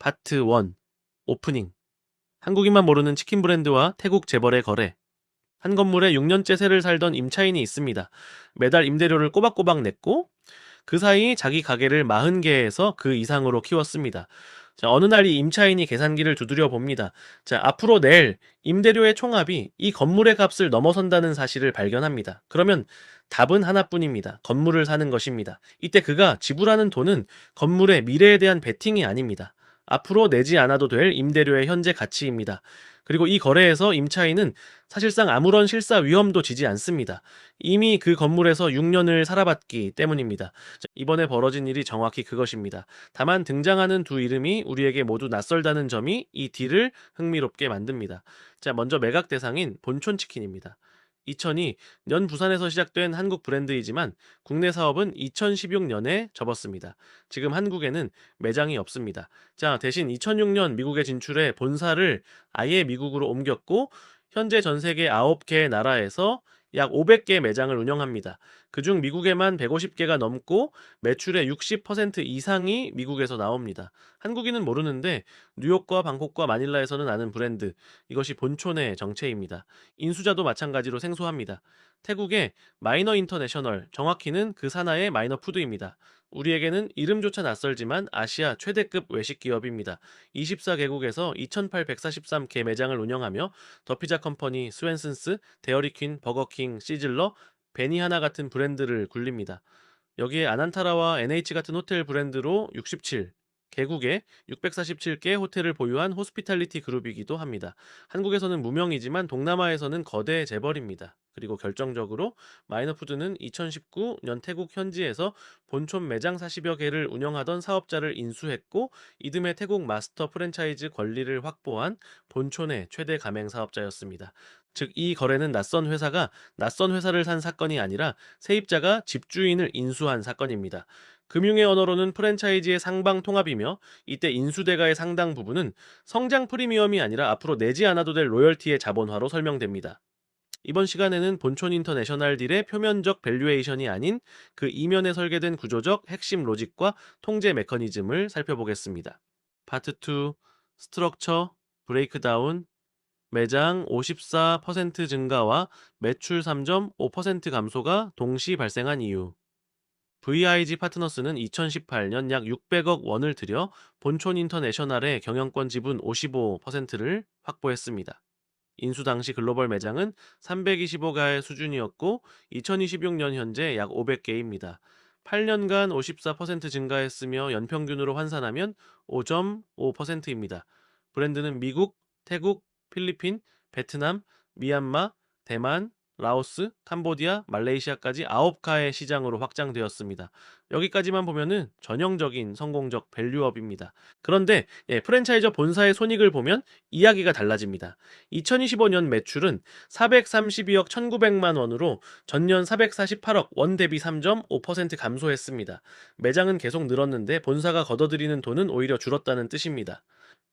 파트 1. 오프닝. 한국인만 모르는 치킨 브랜드와 태국 재벌의 거래. 한 건물에 6년째 세를 살던 임차인이 있습니다. 매달 임대료를 꼬박꼬박 냈고 그 사이 자기 가게를 40개에서 그 이상으로 키웠습니다. 자, 어느 날 이 임차인이 계산기를 두드려 봅니다. 자, 앞으로 낼 임대료의 총합이 이 건물의 값을 넘어선다는 사실을 발견합니다. 그러면 답은 하나뿐입니다. 건물을 사는 것입니다. 이때 그가 지불하는 돈은 건물의 미래에 대한 베팅이 아닙니다. 앞으로 내지 않아도 될 임대료의 현재 가치입니다. 그리고 이 거래에서 임차인은 사실상 아무런 실사 위험도 지지 않습니다. 이미 그 건물에서 6년을 살아봤기 때문입니다. 자, 이번에 벌어진 일이 정확히 그것입니다. 다만 등장하는 두 이름이 우리에게 모두 낯설다는 점이 이 딜을 흥미롭게 만듭니다. 자, 먼저 매각 대상인 본촌치킨입니다. 2002년 부산에서 시작된 한국 브랜드이지만 국내 사업은 2016년에 접었습니다. 지금 한국에는 매장이 없습니다. 자, 대신 2006년 미국에 진출해 본사를 아예 미국으로 옮겼고 현재 전 세계 9개 나라에서 약 500개 매장을 운영합니다. 그중 미국에만 150개가 넘고 매출의 60% 이상이 미국에서 나옵니다. 한국인은 모르는데 뉴욕과 방콕과 마닐라에서는 아는 브랜드, 이것이 본촌의 정체입니다. 인수자도 마찬가지로 생소합니다. 태국의 마이너 인터내셔널, 정확히는 그 산하의 마이너 푸드입니다. 우리에게는 이름조차 낯설지만 아시아 최대급 외식 기업입니다. 24개국에서 2,843개 매장을 운영하며 더피자 컴퍼니, 스웬슨스, 데어리퀸, 버거킹, 시즐러, 베니하나 같은 브랜드를 굴립니다. 여기에 아난타라와 NH 같은 호텔 브랜드로 67, 개국에 647개 호텔을 보유한 호스피탈리티 그룹이기도 합니다. 한국에서는 무명이지만 동남아에서는 거대 재벌입니다. 그리고 결정적으로 마이너푸드는 2019년 태국 현지에서 본촌 매장 40여 개를 운영하던 사업자를 인수했고 이듬해 태국 마스터 프랜차이즈 권리를 확보한 본촌의 최대 가맹 사업자였습니다. 즉, 이 거래는 낯선 회사가 낯선 회사를 산 사건이 아니라 세입자가 집주인을 인수한 사건입니다. 금융의 언어로는 프랜차이즈의 상방 통합이며 이때 인수대가의 상당 부분은 성장 프리미엄이 아니라 앞으로 내지 않아도 될 로열티의 자본화로 설명됩니다. 이번 시간에는 본촌 인터내셔널 딜의 표면적 밸류에이션이 아닌 그 이면에 설계된 구조적 핵심 로직과 통제 메커니즘을 살펴보겠습니다. 파트 2. 스트럭처, 브레이크다운, 매장 54% 증가와 매출 3.5% 감소가 동시 발생한 이유. VIG 파트너스는 2018년 약 600억 원을 들여 본촌 인터내셔널의 경영권 지분 55%를 확보했습니다. 인수 당시 글로벌 매장은 325가의 수준이었고 2026년 현재 약 500개입니다. 8년간 54% 증가했으며 연평균으로 환산하면 5.5%입니다. 브랜드는 미국, 태국, 필리핀, 베트남, 미얀마, 대만, 라오스, 캄보디아, 말레이시아까지 9가의 시장으로 확장되었습니다. 여기까지만 보면은 전형적인 성공적 밸류업입니다. 그런데 프랜차이저 본사의 손익을 보면 이야기가 달라집니다. 2025년 매출은 432억 1,900만 원으로 전년 448억 원 대비 3.5% 감소했습니다. 매장은 계속 늘었는데 본사가 걷어들이는 돈은 오히려 줄었다는 뜻입니다.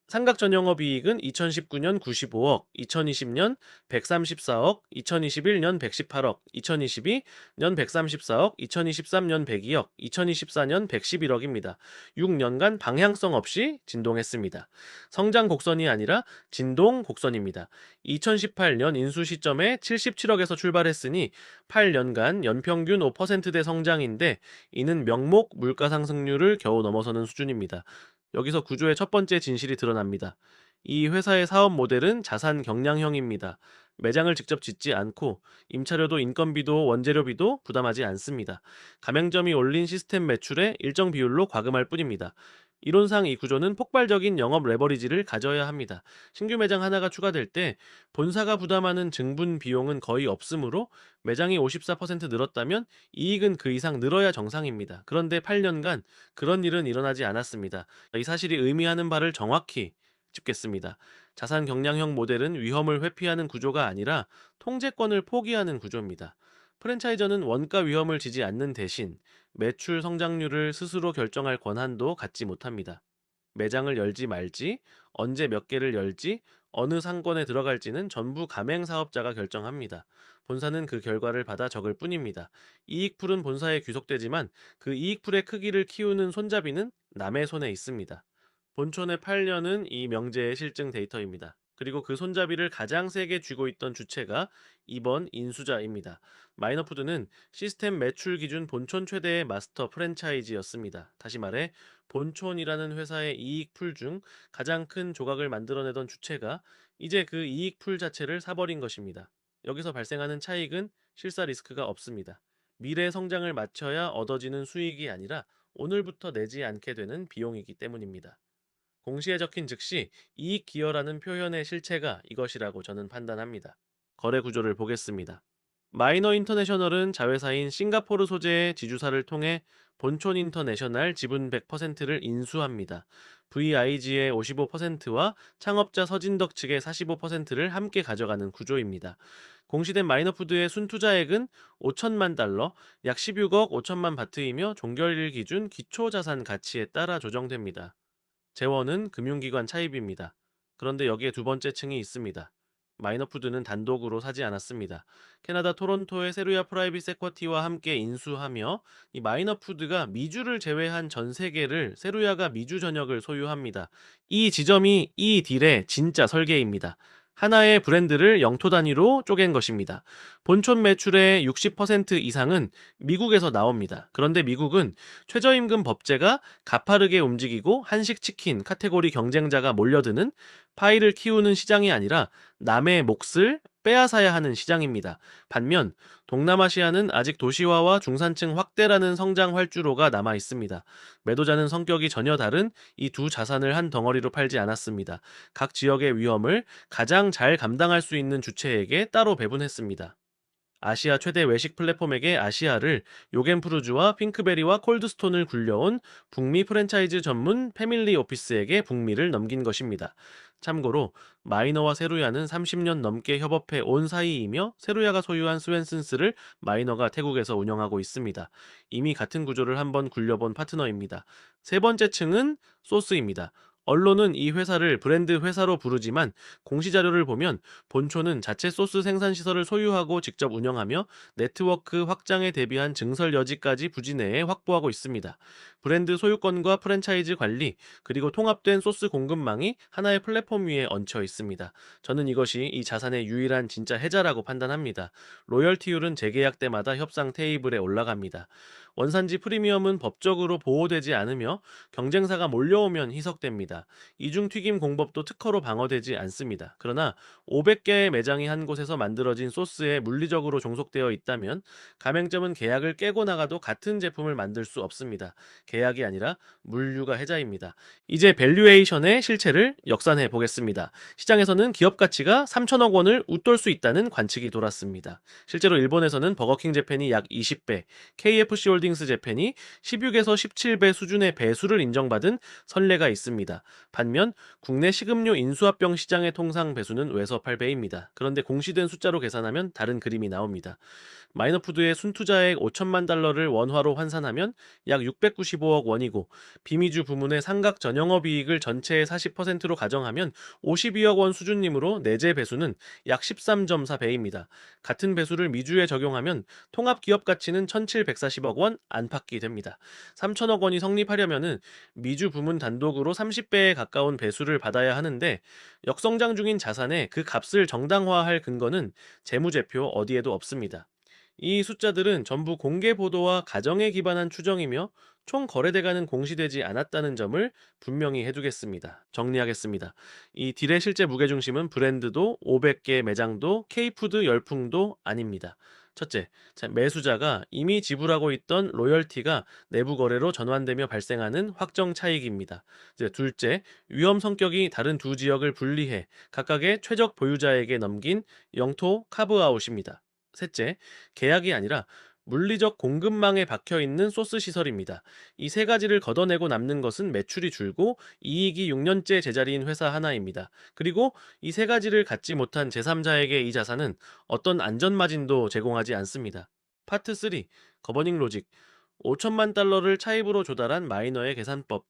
삼각전 영업이익은 2019년 95억, 2020년 134억, 2021년 118억, 2022년 134억, 2023년 102억, 2024년 111억입니다. 6년간 방향성 없이 진동했습니다. 성장 곡선이 아니라 진동 곡선입니다. 2018년 인수 시점에 77억에서 출발했으니 8년간 연평균 5%대 성장인데 이는 명목 물가 상승률을 겨우 넘어서는 수준입니다. 여기서 구조의 첫 번째 진실이 드러납니다. 이 회사의 사업 모델은 자산 경량형입니다. 매장을 직접 짓지 않고 임차료도 인건비도 원재료비도 부담하지 않습니다. 가맹점이 올린 시스템 매출의 일정 비율로 과금할 뿐입니다. 이론상 이 구조는 폭발적인 영업 레버리지를 가져야 합니다. 신규 매장 하나가 추가될 때 본사가 부담하는 증분 비용은 거의 없으므로 매장이 54% 늘었다면 이익은 그 이상 늘어야 정상입니다. 그런데 8년간 그런 일은 일어나지 않았습니다. 이 사실이 의미하는 바를 정확히 짚겠습니다. 자산 경량형 모델은 위험을 회피하는 구조가 아니라 통제권을 포기하는 구조입니다. 프랜차이저는 원가 위험을 지지 않는 대신 매출 성장률을 스스로 결정할 권한도 갖지 못합니다. 매장을 열지 말지, 언제 몇 개를 열지, 어느 상권에 들어갈지는 전부 가맹 사업자가 결정합니다. 본사는 그 결과를 받아 적을 뿐입니다. 이익풀은 본사에 귀속되지만 그 이익풀의 크기를 키우는 손잡이는 남의 손에 있습니다. 본촌에 팔려는 이 명제의 실증 데이터입니다. 그리고 그 손잡이를 가장 세게 쥐고 있던 주체가 이번 인수자입니다. 마이너푸드는 시스템 매출 기준 본촌 최대의 마스터 프랜차이즈였습니다. 다시 말해 본촌이라는 회사의 이익 풀 중 가장 큰 조각을 만들어내던 주체가 이제 그 이익 풀 자체를 사버린 것입니다. 여기서 발생하는 차익은 실사 리스크가 없습니다. 미래 성장을 맞춰야 얻어지는 수익이 아니라 오늘부터 내지 않게 되는 비용이기 때문입니다. 공시에 적힌 즉시 이익 기여라는 표현의 실체가 이것이라고 저는 판단합니다. 거래 구조를 보겠습니다. 마이너 인터내셔널은 자회사인 싱가포르 소재의 지주사를 통해 본촌 인터내셔널 지분 100%를 인수합니다. VIG의 55%와 창업자 서진덕 측의 45%를 함께 가져가는 구조입니다. 공시된 마이너푸드의 순투자액은 5천만 달러, 약 16억 5천만 바트이며 종결일 기준 기초자산 가치에 따라 조정됩니다. 재원은 금융기관 차입입니다. 그런데 여기에 두 번째 층이 있습니다. 마이너푸드는 단독으로 사지 않았습니다. 캐나다 토론토의 세루야 프라이빗 세쿼티와 함께 인수하며 이 마이너푸드가 미주를 제외한 전 세계를 세루야가 미주 전역을 소유합니다. 이 지점이 이 딜의 진짜 설계입니다. 하나의 브랜드를 영토 단위로 쪼갠 것입니다. 본촌 매출의 60% 이상은 미국에서 나옵니다. 그런데 미국은 최저임금 법제가 가파르게 움직이고 한식 치킨 카테고리 경쟁자가 몰려드는 파이를 키우는 시장이 아니라 남의 몫을 빼앗아야 하는 시장입니다. 반면 동남아시아는 아직 도시화와 중산층 확대라는 성장 활주로가 남아 있습니다. 매도자는 성격이 전혀 다른 이 두 자산을 한 덩어리로 팔지 않았습니다. 각 지역의 위험을 가장 잘 감당할 수 있는 주체에게 따로 배분했습니다. 아시아 최대 외식 플랫폼에게 아시아를 요겐푸르주와 핑크베리와 콜드스톤을 굴려온 북미 프랜차이즈 전문 패밀리 오피스에게 북미를 넘긴 것입니다. 참고로 마이너와 세루야는 30년 넘게 협업해 온 사이이며 세루야가 소유한 스웬슨스를 마이너가 태국에서 운영하고 있습니다. 이미 같은 구조를 한번 굴려본 파트너입니다. 세 번째 층은 소스입니다. 언론은 이 회사를 브랜드 회사로 부르지만 공시자료를 보면 본초는 자체 소스 생산 시설을 소유하고 직접 운영하며 네트워크 확장에 대비한 증설 여지까지 부지 내에 확보하고 있습니다. 브랜드 소유권과 프랜차이즈 관리, 그리고 통합된 소스 공급망이 하나의 플랫폼 위에 얹혀 있습니다. 저는 이것이 이 자산의 유일한 진짜 해자라고 판단합니다. 로열티율은 재계약 때마다 협상 테이블에 올라갑니다. 원산지 프리미엄은 법적으로 보호되지 않으며 경쟁사가 몰려오면 희석됩니다. 이중 튀김 공법도 특허로 방어되지 않습니다. 그러나 500개의 매장이 한 곳에서 만들어진 소스에 물리적으로 종속되어 있다면 가맹점은 계약을 깨고 나가도 같은 제품을 만들 수 없습니다. 계약이 아니라 물류가 해자입니다. 이제 밸류에이션의 실체를 역산해 보겠습니다. 시장에서는 기업 가치가 3천억 원을 웃돌 수 있다는 관측이 돌았습니다. 실제로 일본에서는 버거킹 재팬이 약 20배, KFC 홀딩스 재팬이 16에서 17배 수준의 배수를 인정받은 선례가 있습니다. 반면 국내 식음료 인수합병 시장의 통상 배수는 외서 8배입니다. 그런데 공시된 숫자로 계산하면 다른 그림이 나옵니다. 마이너푸드의 순투자액 5천만 달러를 원화로 환산하면 약 695억 원이고 비미주 부문의 상각 전영업 이익을 전체의 40%로 가정하면 52억 원 수준이므로 내재 배수는 약 13.4배입니다. 같은 배수를 미주에 적용하면 통합 기업 가치는 1,740억 원 안팎이 됩니다. 3천억 원이 성립하려면은 미주 부문 단독으로 30배에 가까운 배수를 받아야 하는데 역성장 중인 자산에 그 값을 정당화할 근거는 재무제표 어디에도 없습니다. 이 숫자들은 전부 공개 보도와 가정에 기반한 추정이며 총 거래대가는 공시되지 않았다는 점을 분명히 해두겠습니다. 정리하겠습니다. 이 딜의 실제 무게중심은 브랜드도 500개 매장도 K푸드 열풍도 아닙니다. 첫째, 매수자가 이미 지불하고 있던 로열티가 내부 거래로 전환되며 발생하는 확정 차익입니다. 이제 둘째, 위험 성격이 다른 두 지역을 분리해 각각의 최적 보유자에게 넘긴 영토 카브아웃입니다. 셋째, 계약이 아니라 물리적 공급망에 박혀 있는 소스 시설입니다. 이 세 가지를 걷어내고 남는 것은 매출이 줄고 이익이 6년째 제자리인 회사 하나입니다. 그리고 이 세 가지를 갖지 못한 제3자에게 이 자산은 어떤 안전마진도 제공하지 않습니다. 파트 3. 거버닝 로직. 5천만 달러를 차입으로 조달한 마이너의 계산법.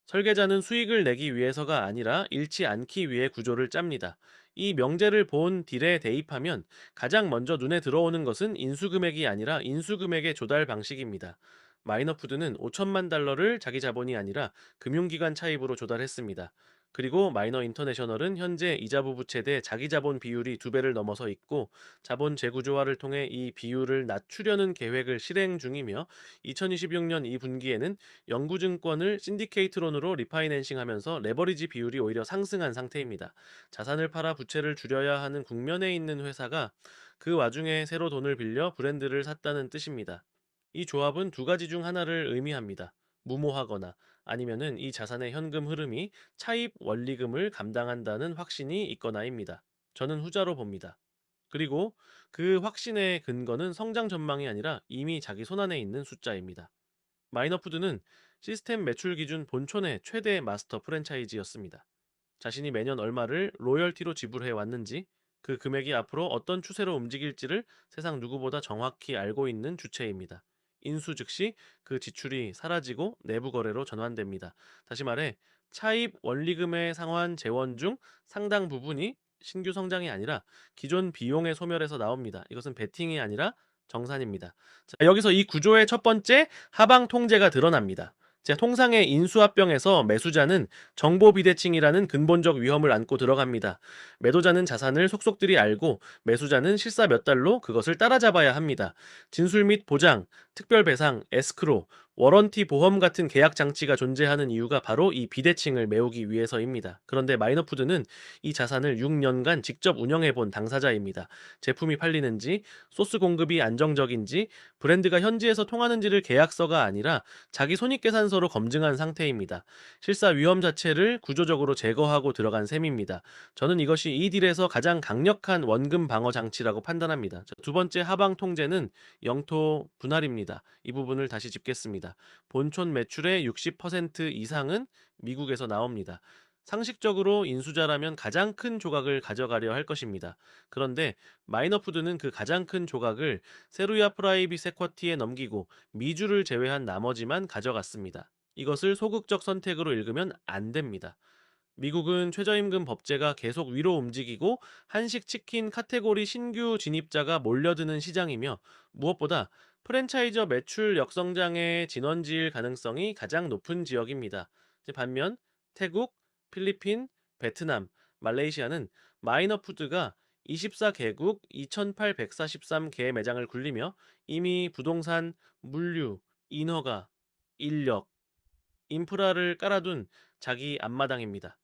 설계자는 수익을 내기 위해서가 아니라 잃지 않기 위해 구조를 짭니다. 이 명제를 본 딜에 대입하면 가장 먼저 눈에 들어오는 것은 인수금액이 아니라 인수금액의 조달 방식입니다. 마이너푸드는 5천만 달러를 자기 자본이 아니라 금융기관 차입으로 조달했습니다. 그리고 마이너 인터내셔널은 현재 이자부 부채 대 자기 자본 비율이 2배를 넘어서 있고 자본 재구조화를 통해 이 비율을 낮추려는 계획을 실행 중이며 2026년 이 분기에는 영구증권을 신디케이트론으로 리파이낸싱하면서 레버리지 비율이 오히려 상승한 상태입니다. 자산을 팔아 부채를 줄여야 하는 국면에 있는 회사가 그 와중에 새로 돈을 빌려 브랜드를 샀다는 뜻입니다. 이 조합은 두 가지 중 하나를 의미합니다. 무모하거나 아니면은 이 자산의 현금 흐름이 차입 원리금을 감당한다는 확신이 있거나입니다. 저는 후자로 봅니다. 그리고 그 확신의 근거는 성장 전망이 아니라 이미 자기 손안에 있는 숫자입니다. 마이너푸드는 시스템 매출 기준 본촌의 최대 마스터 프랜차이즈였습니다. 자신이 매년 얼마를 로열티로 지불해 왔는지, 그 금액이 앞으로 어떤 추세로 움직일지를 세상 누구보다 정확히 알고 있는 주체입니다. 인수 즉시 그 지출이 사라지고 내부 거래로 전환됩니다. 다시 말해 차입 원리금의 상환 재원 중 상당 부분이 신규 성장이 아니라 기존 비용의 소멸에서 나옵니다. 이것은 베팅이 아니라 정산입니다. 자, 여기서 이 구조의 첫 번째 하방 통제가 드러납니다. 자, 통상의 인수합병에서 매수자는 정보 비대칭이라는 근본적 위험을 안고 들어갑니다. 매도자는 자산을 속속들이 알고 매수자는 실사 몇 달로 그것을 따라잡아야 합니다. 진술 및 보장, 특별 배상, 에스크로, 워런티 보험 같은 계약 장치가 존재하는 이유가 바로 이 비대칭을 메우기 위해서입니다. 그런데 마이너푸드는 이 자산을 6년간 직접 운영해 본 당사자입니다. 제품이 팔리는지, 소스 공급이 안정적인지, 브랜드가 현지에서 통하는지를 계약서가 아니라 자기 손익계산서로 검증한 상태입니다. 실사 위험 자체를 구조적으로 제거하고 들어간 셈입니다. 저는 이것이 이 딜에서 가장 강력한 원금 방어 장치라고 판단합니다. 두 번째 하방 통제는 영토 분할입니다. 이 부분을 다시 짚겠습니다. 본촌 매출의 60% 이상은 미국에서 나옵니다. 상식적으로 인수자라면 가장 큰 조각을 가져가려 할 것입니다. 그런데 마이너푸드는 그 가장 큰 조각을 세루야 프라이빗 에쿼티에 넘기고 미주를 제외한 나머지만 가져갔습니다. 이것을 소극적 선택으로 읽으면 안 됩니다. 미국은 최저임금 법제가 계속 위로 움직이고 한식 치킨 카테고리 신규 진입자가 몰려드는 시장이며 무엇보다 프랜차이저 매출 역성장의 진원지일 가능성이 가장 높은 지역입니다. 반면 태국, 필리핀, 베트남, 말레이시아는 마이너푸드가 24개국 2,843개 매장을 굴리며 이미 부동산, 물류, 인허가, 인력, 인프라를 깔아둔 자기 앞마당입니다.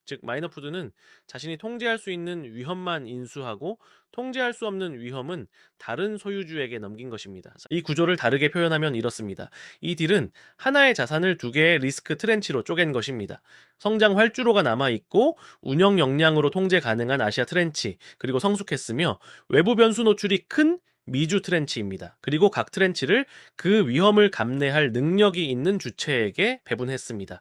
즉 마이너푸드는 자신이 통제할 수 있는 위험만 인수하고 통제할 수 없는 위험은 다른 소유주에게 넘긴 것입니다. 이 구조를 다르게 표현하면 이렇습니다. 이 딜은 하나의 자산을 두 개의 리스크 트렌치로 쪼갠 것입니다. 성장 활주로가 남아있고 운영 역량으로 통제 가능한 아시아 트렌치, 그리고 성숙했으며 외부 변수 노출이 큰 미주 트렌치입니다. 그리고 각 트렌치를 그 위험을 감내할 능력이 있는 주체에게 배분했습니다.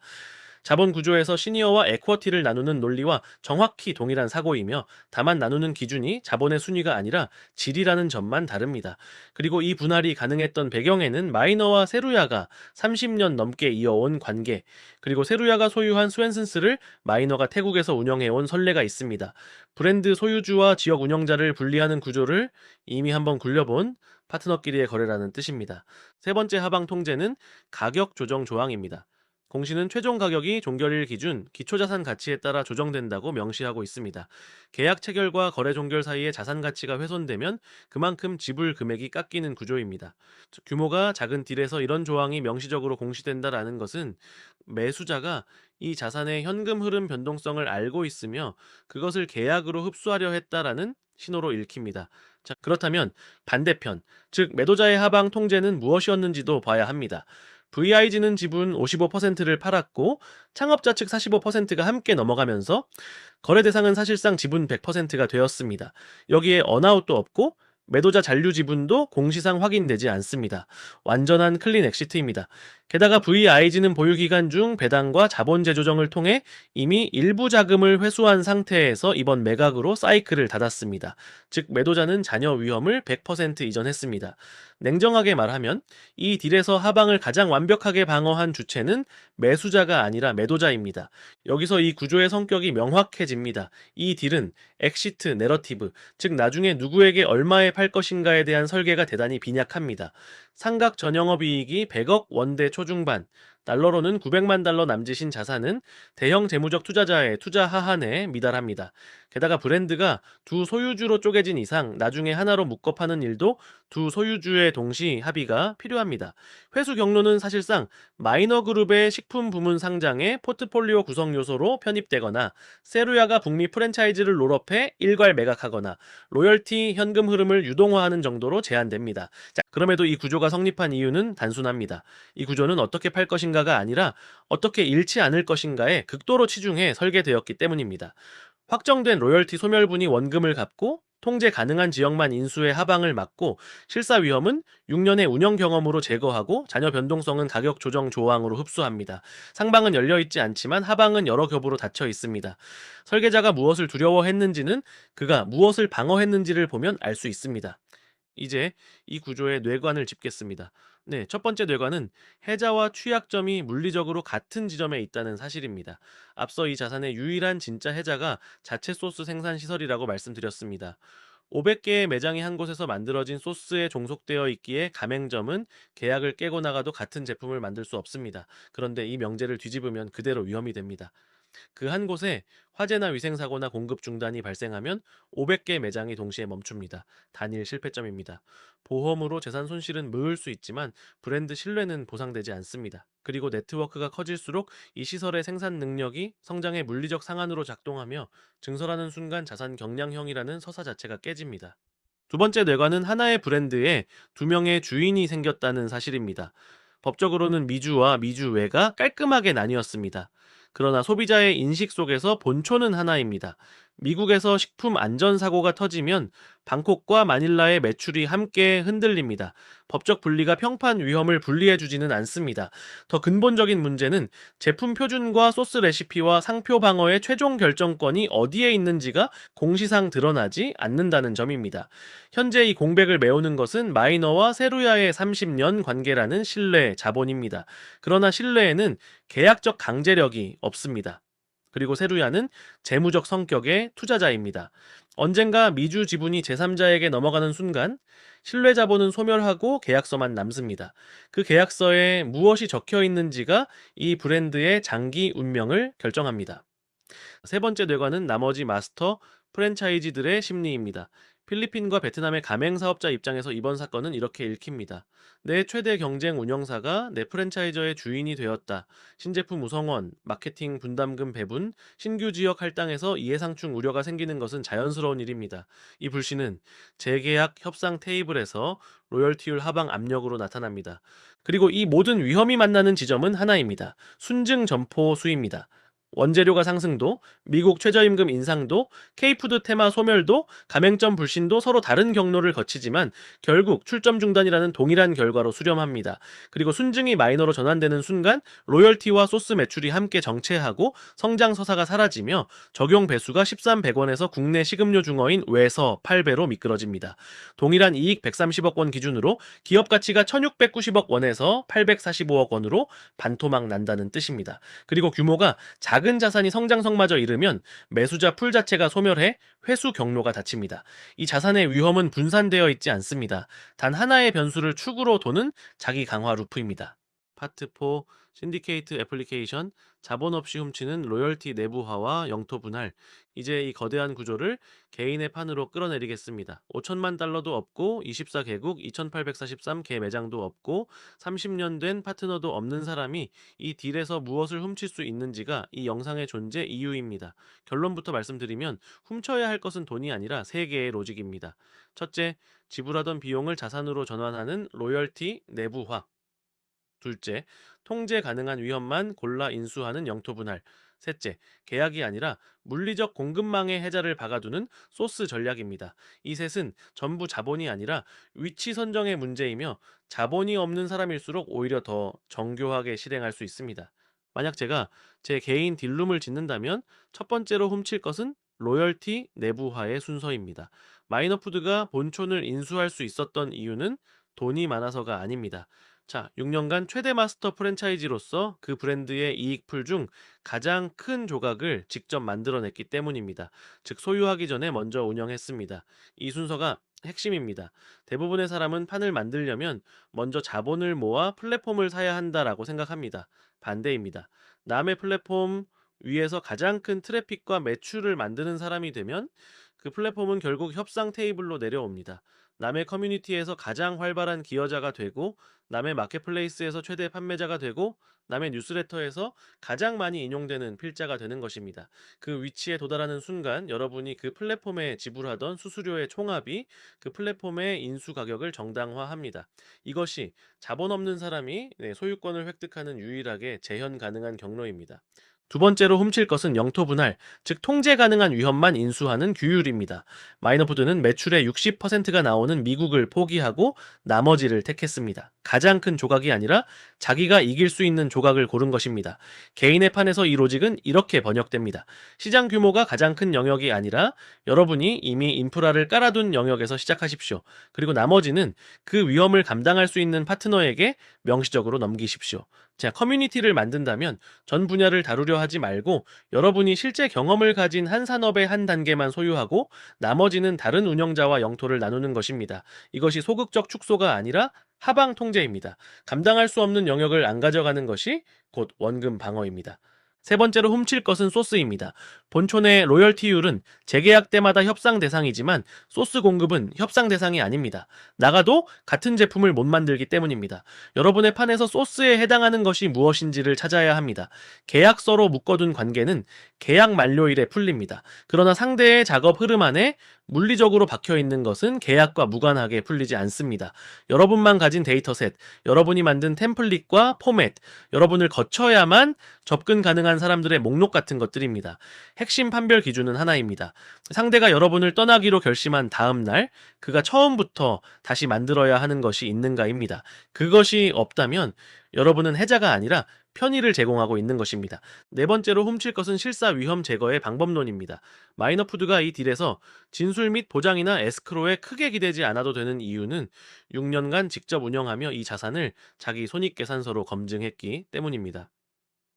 자본 구조에서 시니어와 에쿼티를 나누는 논리와 정확히 동일한 사고이며 다만 나누는 기준이 자본의 순위가 아니라 질이라는 점만 다릅니다. 그리고 이 분할이 가능했던 배경에는 마이너와 세루야가 30년 넘게 이어온 관계, 그리고 세루야가 소유한 스웬슨스를 마이너가 태국에서 운영해온 선례가 있습니다. 브랜드 소유주와 지역 운영자를 분리하는 구조를 이미 한번 굴려본 파트너끼리의 거래라는 뜻입니다. 세 번째 하방 통제는 가격 조정 조항입니다. 공시는 최종 가격이 종결일 기준 기초자산 가치에 따라 조정된다고 명시하고 있습니다. 계약 체결과 거래 종결 사이에 자산 가치가 훼손되면 그만큼 지불 금액이 깎이는 구조입니다. 규모가 작은 딜에서 이런 조항이 명시적으로 공시된다라는 것은 매수자가 이 자산의 현금 흐름 변동성을 알고 있으며 그것을 계약으로 흡수하려 했다라는 신호로 읽힙니다. 자, 그렇다면 반대편, 즉 매도자의 하방 통제는 무엇이었는지도 봐야 합니다. VIG는 지분 55%를 팔았고 창업자 측 45%가 함께 넘어가면서 거래 대상은 사실상 지분 100%가 되었습니다. 여기에 언아웃도 없고 매도자 잔류 지분도 공시상 확인되지 않습니다. 완전한 클린 엑시트입니다. 게다가 VIG는 보유기간 중 배당과 자본 재조정을 통해 이미 일부 자금을 회수한 상태에서 이번 매각으로 사이클을 닫았습니다. 즉 매도자는 잔여 위험을 100% 이전했습니다. 냉정하게 말하면 이 딜에서 하방을 가장 완벽하게 방어한 주체는 매수자가 아니라 매도자입니다. 여기서 이 구조의 성격이 명확해집니다. 이 딜은 엑시트 내러티브, 즉 나중에 누구에게 얼마에 팔 것인가에 대한 설계가 대단히 빈약합니다. 삼각 전영업이익이 100억 원대 초중반, 달러로는 900만 달러 남짓인 자산은 대형 재무적 투자자의 투자 하한에 미달합니다. 게다가 브랜드가 두 소유주로 쪼개진 이상 나중에 하나로 묶어 파는 일도 두 소유주의 동시 합의가 필요합니다. 회수 경로는 사실상 마이너 그룹의 식품 부문 상장에 포트폴리오 구성 요소로 편입되거나 세루야가 북미 프랜차이즈를 롤업해 일괄 매각하거나 로열티 현금 흐름을 유동화하는 정도로 제한됩니다. 자, 그럼에도 이 구조가 성립한 이유는 단순합니다. 이 구조는 어떻게 팔 것인가가 아니라 어떻게 잃지 않을 것인가에 극도로 치중해 설계되었기 때문입니다. 확정된 로열티 소멸분이 원금을 갚고 통제 가능한 지역만 인수해 하방을 막고 실사 위험은 6년의 운영 경험으로 제거하고 잔여 변동성은 가격 조정 조항으로 흡수합니다. 상방은 열려 있지 않지만 하방은 여러 겹으로 닫혀 있습니다. 설계자가 무엇을 두려워했는지는 그가 무엇을 방어했는지를 보면 알 수 있습니다. 이제 이 구조의 뇌관을 짚겠습니다. 네, 첫 번째 뇌관은 해자와 취약점이 물리적으로 같은 지점에 있다는 사실입니다. 앞서 이 자산의 유일한 진짜 해자가 자체 소스 생산 시설이라고 말씀드렸습니다. 500개의 매장이 한 곳에서 만들어진 소스에 종속되어 있기에 가맹점은 계약을 깨고 나가도 같은 제품을 만들 수 없습니다. 그런데 이 명제를 뒤집으면 그대로 위험이 됩니다. 그 한 곳에 화재나 위생사고나 공급 중단이 발생하면 500개 매장이 동시에 멈춥니다. 단일 실패점입니다. 보험으로 재산 손실은 물을 수 있지만 브랜드 신뢰는 보상되지 않습니다. 그리고 네트워크가 커질수록 이 시설의 생산 능력이 성장의 물리적 상한으로 작동하며 증설하는 순간 자산 경량형이라는 서사 자체가 깨집니다. 두 번째 뇌관은 하나의 브랜드에 두 명의 주인이 생겼다는 사실입니다. 법적으로는 미주와 미주외가 깔끔하게 나뉘었습니다. 그러나 소비자의 인식 속에서 본초는 하나입니다. 미국에서 식품 안전사고가 터지면 방콕과 마닐라의 매출이 함께 흔들립니다. 법적 분리가 평판 위험을 분리해주지는 않습니다. 더 근본적인 문제는 제품 표준과 소스 레시피와 상표 방어의 최종 결정권이 어디에 있는지가 공시상 드러나지 않는다는 점입니다. 현재 이 공백을 메우는 것은 마이너와 세루야의 30년 관계라는 신뢰 자본입니다. 그러나 신뢰에는 계약적 강제력이 없습니다. 그리고 세루야는 재무적 성격의 투자자입니다. 언젠가 미주 지분이 제3자에게 넘어가는 순간 신뢰 자본은 소멸하고 계약서만 남습니다. 그 계약서에 무엇이 적혀 있는지가 이 브랜드의 장기 운명을 결정합니다. 세 번째 뇌관은 나머지 마스터 프랜차이지들의 심리입니다. 필리핀과 베트남의 가맹 사업자 입장에서 이번 사건은 이렇게 읽힙니다. 내 최대 경쟁 운영사가 내 프랜차이저의 주인이 되었다. 신제품 우성원, 마케팅 분담금 배분, 신규 지역 할당에서 이해상충 우려가 생기는 것은 자연스러운 일입니다. 이 불신은 재계약 협상 테이블에서 로열티율 하방 압력으로 나타납니다. 그리고 이 모든 위험이 만나는 지점은 하나입니다. 순증 점포 수입니다. 원재료가 상승도, 미국 최저임금 인상도, K푸드 테마 소멸도, 가맹점 불신도 서로 다른 경로를 거치지만 결국 출점 중단이라는 동일한 결과로 수렴합니다. 그리고 순증이 마이너로 전환되는 순간 로열티와 소스 매출이 함께 정체하고 성장 서사가 사라지며 적용 배수가 13,100원에서 국내 식음료 중어인 외서 8배로 미끄러집니다. 동일한 이익 130억 원 기준으로 기업 가치가 1,690억 원에서 845억 원으로 반토막 난다는 뜻입니다. 그리고 규모가 작은 자산이 성장성마저 이르면 매수자 풀 자체가 소멸해 회수 경로가 닫힙니다. 이 자산의 위험은 분산되어 있지 않습니다. 단 하나의 변수를 축으로 도는 자기 강화 루프입니다. 파트 4 신디케이트 애플리케이션, 자본 없이 훔치는 로열티 내부화와 영토 분할. 이제 이 거대한 구조를 개인의 판으로 끌어내리겠습니다. 5천만 달러도 없고 24개국 2843개 매장도 없고 30년 된 파트너도 없는 사람이 이 딜에서 무엇을 훔칠 수 있는지가 이 영상의 존재 이유입니다. 결론부터 말씀드리면 훔쳐야 할 것은 돈이 아니라 세 개의 로직입니다. 첫째, 지불하던 비용을 자산으로 전환하는 로열티 내부화. 둘째, 통제 가능한 위험만 골라 인수하는 영토 분할. 셋째, 계약이 아니라 물리적 공급망에 해자를 박아두는 소스 전략입니다. 이 셋은 전부 자본이 아니라 위치 선정의 문제이며 자본이 없는 사람일수록 오히려 더 정교하게 실행할 수 있습니다. 만약 제가 제 개인 딜룸을 짓는다면 첫 번째로 훔칠 것은 로열티 내부화의 순서입니다. 마이너푸드가 본촌을 인수할 수 있었던 이유는 돈이 많아서가 아닙니다. 자, 6년간 최대 마스터 프랜차이즈로서 그 브랜드의 이익풀 중 가장 큰 조각을 직접 만들어냈기 때문입니다. 즉, 소유하기 전에 먼저 운영했습니다. 이 순서가 핵심입니다. 대부분의 사람은 판을 만들려면 먼저 자본을 모아 플랫폼을 사야 한다라고 생각합니다. 반대입니다. 남의 플랫폼 위에서 가장 큰 트래픽과 매출을 만드는 사람이 되면 그 플랫폼은 결국 협상 테이블로 내려옵니다. 남의 커뮤니티에서 가장 활발한 기여자가 되고, 남의 마켓플레이스에서 최대 판매자가 되고, 남의 뉴스레터에서 가장 많이 인용되는 필자가 되는 것입니다. 그 위치에 도달하는 순간 여러분이 그 플랫폼에 지불하던 수수료의 총합이 그 플랫폼의 인수 가격을 정당화합니다. 이것이 자본 없는 사람이 소유권을 획득하는 유일하게 재현 가능한 경로입니다. 두 번째로 훔칠 것은 영토 분할, 즉 통제 가능한 위험만 인수하는 규율입니다. 마이너푸드는 매출의 60%가 나오는 미국을 포기하고 나머지를 택했습니다. 가장 큰 조각이 아니라 자기가 이길 수 있는 조각을 고른 것입니다. 개인의 판에서 이 로직은 이렇게 번역됩니다. 시장 규모가 가장 큰 영역이 아니라 여러분이 이미 인프라를 깔아둔 영역에서 시작하십시오. 그리고 나머지는 그 위험을 감당할 수 있는 파트너에게 명시적으로 넘기십시오. 자, 커뮤니티를 만든다면 전 분야를 다루려 하지 말고 여러분이 실제 경험을 가진 한 산업의 한 단계만 소유하고 나머지는 다른 운영자와 영토를 나누는 것입니다. 이것이 소극적 축소가 아니라 하방 통제입니다. 감당할 수 없는 영역을 안 가져가는 것이 곧 원금 방어입니다. 세 번째로 훔칠 것은 소스입니다. 본촌의 로열티율은 재계약 때마다 협상 대상이지만 소스 공급은 협상 대상이 아닙니다. 나가도 같은 제품을 못 만들기 때문입니다. 여러분의 판에서 소스에 해당하는 것이 무엇인지를 찾아야 합니다. 계약서로 묶어둔 관계는 계약 만료일에 풀립니다. 그러나 상대의 작업 흐름 안에 물리적으로 박혀 있는 것은 계약과 무관하게 풀리지 않습니다. 여러분만 가진 데이터셋, 여러분이 만든 템플릿과 포맷, 여러분을 거쳐야만 접근 가능한 사람들의 목록 같은 것들입니다. 핵심 판별 기준은 하나입니다. 상대가 여러분을 떠나기로 결심한 다음 날, 그가 처음부터 다시 만들어야 하는 것이 있는가입니다. 그것이 없다면 여러분은 해자가 아니라 편의를 제공하고 있는 것입니다. 네 번째로 훔칠 것은 실사 위험 제거의 방법론입니다. 마이너푸드가 이 딜에서 진술 및 보장이나 에스크로에 크게 기대지 않아도 되는 이유는 6년간 직접 운영하며 이 자산을 자기 손익계산서로 검증했기 때문입니다.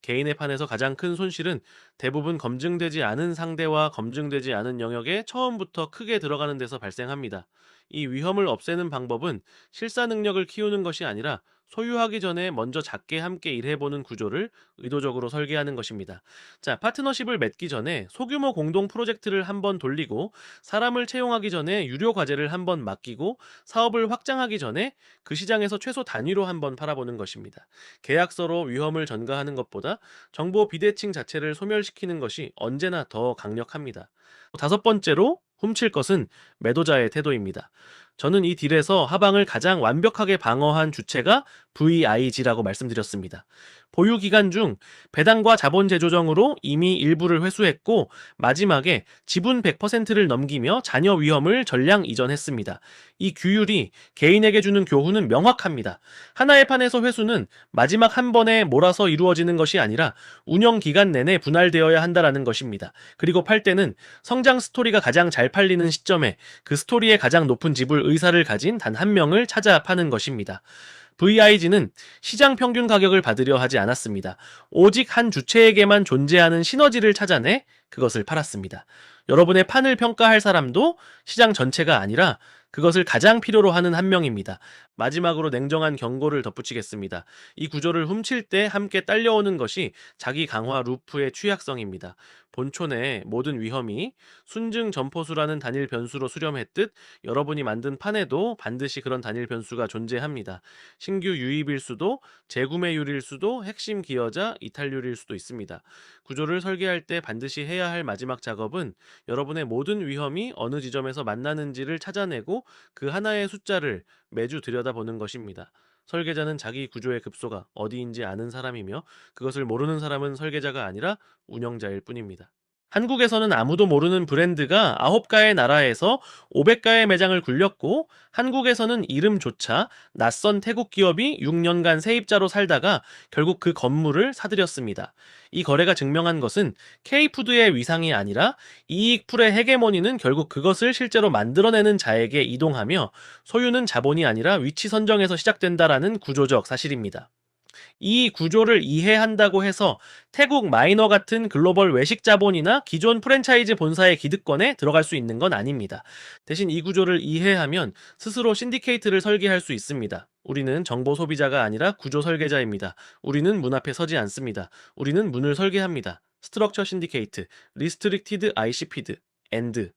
개인의 판에서 가장 큰 손실은 대부분 검증되지 않은 상대와 검증되지 않은 영역에 처음부터 크게 들어가는 데서 발생합니다. 이 위험을 없애는 방법은 실사 능력을 키우는 것이 아니라 소유하기 전에 먼저 작게 함께 일해보는 구조를 의도적으로 설계하는 것입니다. 자, 파트너십을 맺기 전에 소규모 공동 프로젝트를 한번 돌리고, 사람을 채용하기 전에 유료 과제를 한번 맡기고, 사업을 확장하기 전에 그 시장에서 최소 단위로 한번 팔아보는 것입니다. 계약서로 위험을 전가하는 것보다 정보 비대칭 자체를 소멸시키는 것이 언제나 더 강력합니다. 다섯 번째로 훔칠 것은 매도자의 태도입니다. 저는 이 딜에서 하방을 가장 완벽하게 방어한 주체가 VIG라고 말씀드렸습니다. 보유 기간 중 배당과 자본 재조정으로 이미 일부를 회수했고, 마지막에 지분 100%를 넘기며 자녀 위험을 전량 이전했습니다. 이 규율이 개인에게 주는 교훈은 명확합니다. 하나의 판에서 회수는 마지막 한 번에 몰아서 이루어지는 것이 아니라 운영 기간 내내 분할되어야 한다라는 것입니다. 그리고 팔 때는 성장 스토리가 가장 잘 팔리는 시점에 그 스토리에 가장 높은 지불 의사를 가진 단 한 명을 찾아 파는 것입니다. VIG는 시장 평균 가격을 받으려 하지 않았습니다. 오직 한 주체에게만 존재하는 시너지를 찾아내 그것을 팔았습니다. 여러분의 판을 평가할 사람도 시장 전체가 아니라 그것을 가장 필요로 하는 한 명입니다. 마지막으로 냉정한 경고를 덧붙이겠습니다. 이 구조를 훔칠 때 함께 딸려오는 것이 자기 강화 루프의 취약성입니다. 본촌의 모든 위험이 순증 점포수라는 단일 변수로 수렴했듯 여러분이 만든 판에도 반드시 그런 단일 변수가 존재합니다. 신규 유입일 수도, 재구매율일 수도, 핵심 기여자, 이탈률일 수도 있습니다. 구조를 설계할 때 반드시 해야 할 마지막 작업은 여러분의 모든 위험이 어느 지점에서 만나는지를 찾아내고 그 하나의 숫자를 매주 들여다보는 것입니다. 설계자는 자기 구조의 급소가 어디인지 아는 사람이며 그것을 모르는 사람은 설계자가 아니라 운영자일 뿐입니다. 한국에서는 아무도 모르는 브랜드가 9가의 나라에서 500가의 매장을 굴렸고 한국에서는 이름조차 낯선 태국 기업이 6년간 세입자로 살다가 결국 그 건물을 사들였습니다. 이 거래가 증명한 것은 K푸드의 위상이 아니라 이익풀의 헤게모니는 결국 그것을 실제로 만들어내는 자에게 이동하며 소유는 자본이 아니라 위치 선정에서 시작된다라는 구조적 사실입니다. 이 구조를 이해한다고 해서 태국 마이너 같은 글로벌 외식 자본이나 기존 프랜차이즈 본사의 기득권에 들어갈 수 있는 건 아닙니다. 대신 이 구조를 이해하면 스스로 신디케이트를 설계할 수 있습니다. 우리는 정보 소비자가 아니라 구조 설계자입니다. 우리는 문 앞에 서지 않습니다. 우리는 문을 설계합니다. 스트럭처 신디케이트, 리스트릭티드 ICP드, 엔드